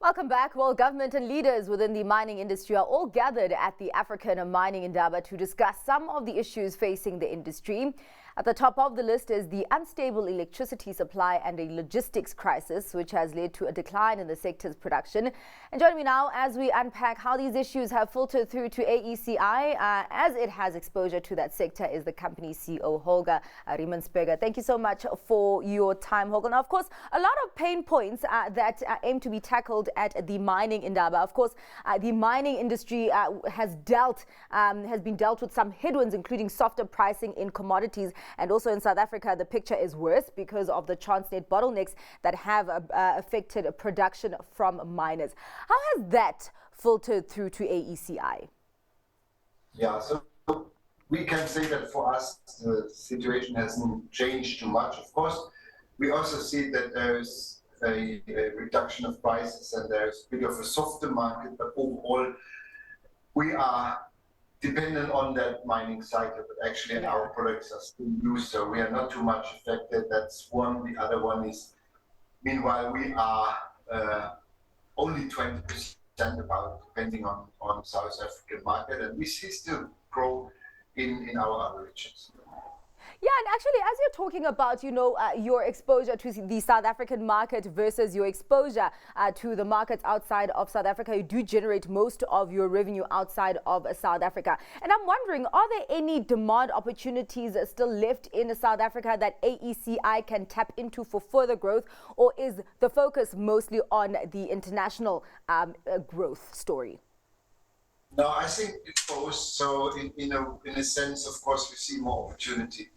Welcome back. Well, government and leaders within the mining industry are all gathered at the African Mining Indaba to discuss some of the issues facing the industry. At the top of the list is the unstable electricity supply and a logistics crisis, which has led to a decline in the sector's production. And joining me now as we unpack how these issues have filtered through to AECI, as it has exposure to that sector, is the company's CEO, Holger Riemensperger. Thank you so much for your time, Holger. Now, of course, a lot of pain points that aim to be tackled at the mining Indaba. Of course, the mining industry has been dealt with some headwinds, including softer pricing in commodities. And also in South Africa, the picture is worse because of the Transnet bottlenecks that have affected production from miners. How has that filtered through to AECI? Yeah, so we can say that for us, the situation hasn't changed too much. Of course, we also see that there's a reduction of prices and there's a bit of a softer market, but overall, we are dependent on that mining cycle, but actually our products are still used, so we are not too much affected. That's one. The other one is, meanwhile, we are only 20% about depending on South African market, and we see still grow in our other regions. Yeah, and actually, as you're talking about, your exposure to the South African market versus your exposure to the markets outside of South Africa, you do generate most of your revenue outside of South Africa. And I'm wondering, are there any demand opportunities still left in South Africa that AECI can tap into for further growth, or is the focus mostly on the international growth story? No, I think it's both. So in a sense, of course, we see more opportunity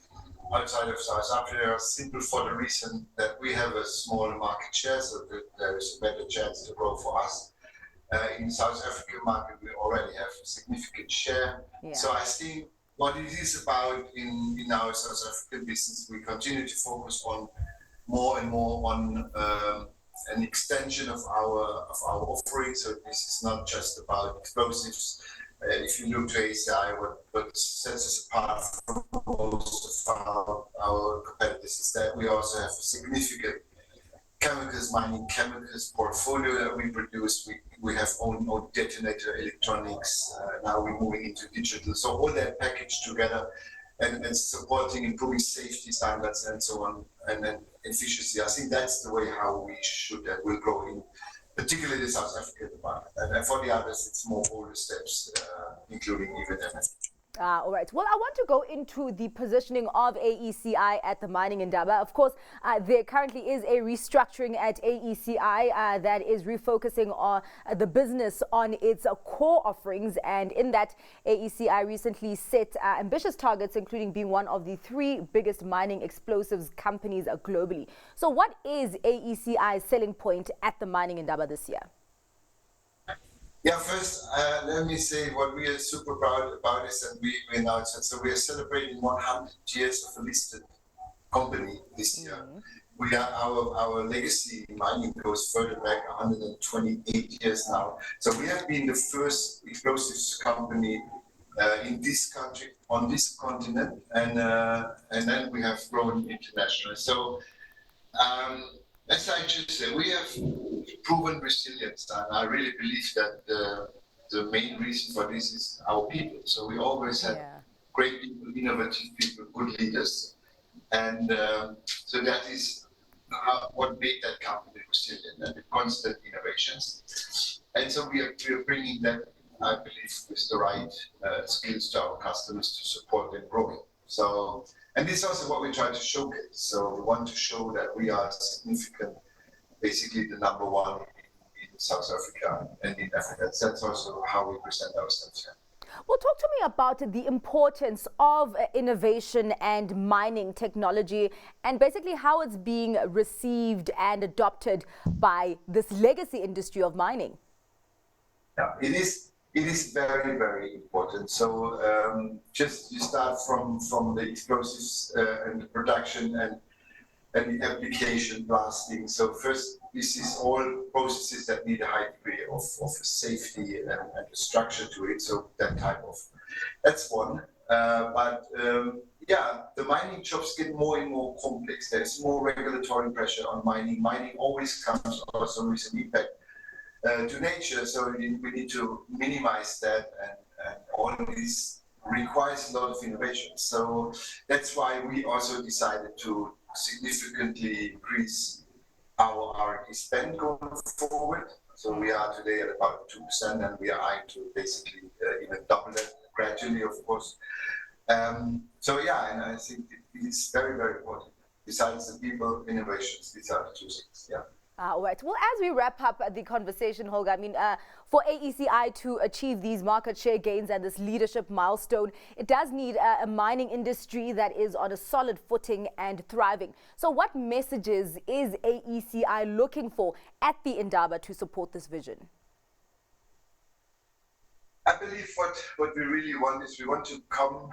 outside of South Africa, simple for the reason that we have a small market share, so that there is a better chance to grow for us. In the South African market, we already have a significant share. Yeah. So I think what it is about in our South African business, we continue to focus on more and more on an extension of our offering. So this is not just about explosives. If you look to AECI, what sets us apart from most of our competitors is that we also have a significant mining chemicals portfolio that we produce. We have own detonator electronics. Now we're moving into digital. So all that packaged together and supporting improving safety standards and so on, and then efficiency. I think that's the way how we should and will grow in, particularly the South African market. And for the others, it's more older steps, including even MF. All right. Well, I want to go into the positioning of AECI at the mining Indaba. Of course, there currently is a restructuring at AECI that is refocusing on the business on its core offerings. And in that, AECI recently set ambitious targets, including being one of the 3 biggest mining explosives companies globally. So what is AECI's selling point at the mining Indaba this year? Yeah, first, let me say what we are super proud about is that we announced it. So we are celebrating 100 years of a listed company this year. We are our legacy in mining goes further back 128 years now. So we have been the first explosives company in this country, on this continent, and then we have grown internationally. So as I just said, we have proven resilience, and I really believe that the main reason for this is our people. So we always had great people, innovative people, good leaders, and so that is what made that company resilient and the constant innovations. And so we are bringing that, I believe, with the right skills to our customers to support them growing. So, and this is also what we try to showcase. So we want to show that we are significant, basically the number 1 in South Africa and in Africa. That's also how we present ourselves here. Well, talk to me about the importance of innovation and mining technology and basically how it's being received and adopted by this legacy industry of mining. Yeah, it is very, very important. So just you start from the explosives and the production and the application blasting. So first, this is all processes that need a high degree of safety and a structure to it. So that's one. But the mining jobs get more and more complex. There's more regulatory pressure on mining. Mining always comes also with an impact to nature. So we need to minimize that, and all this requires a lot of innovation. So that's why we also decided to significantly increase our R&D spend going forward. So we are today at about 2%, and we are eyeing to basically even double that gradually, of course. So yeah, and I think it is very, very important. Besides the people, innovations, these are the two things. Yeah. All right. Well, as we wrap up the conversation, Holger, I mean, for AECI to achieve these market share gains and this leadership milestone, it does need a mining industry that is on a solid footing and thriving. So what messages is AECI looking for at the Indaba to support this vision? I believe what we really want is we want to come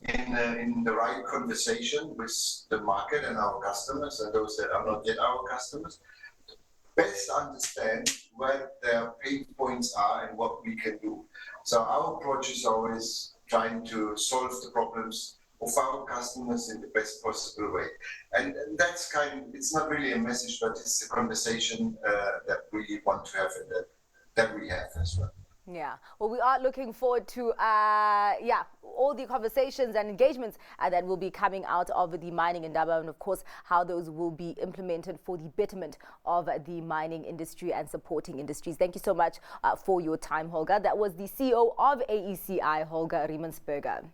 in the right conversation with the market and our customers, and those that are not yet our customers, best understand where their pain points are and what we can do. So our approach is always trying to solve the problems of our customers in the best possible way. And that's it's not really a message, but it's a conversation that we want to have and that we have as well. Yeah, well, we are looking forward to all the conversations and engagements that will be coming out of the Mining Indaba, and of course how those will be implemented for the betterment of the mining industry and supporting industries. Thank you so much for your time, Holger. That was the CEO of AECI, Holger Riemensperger.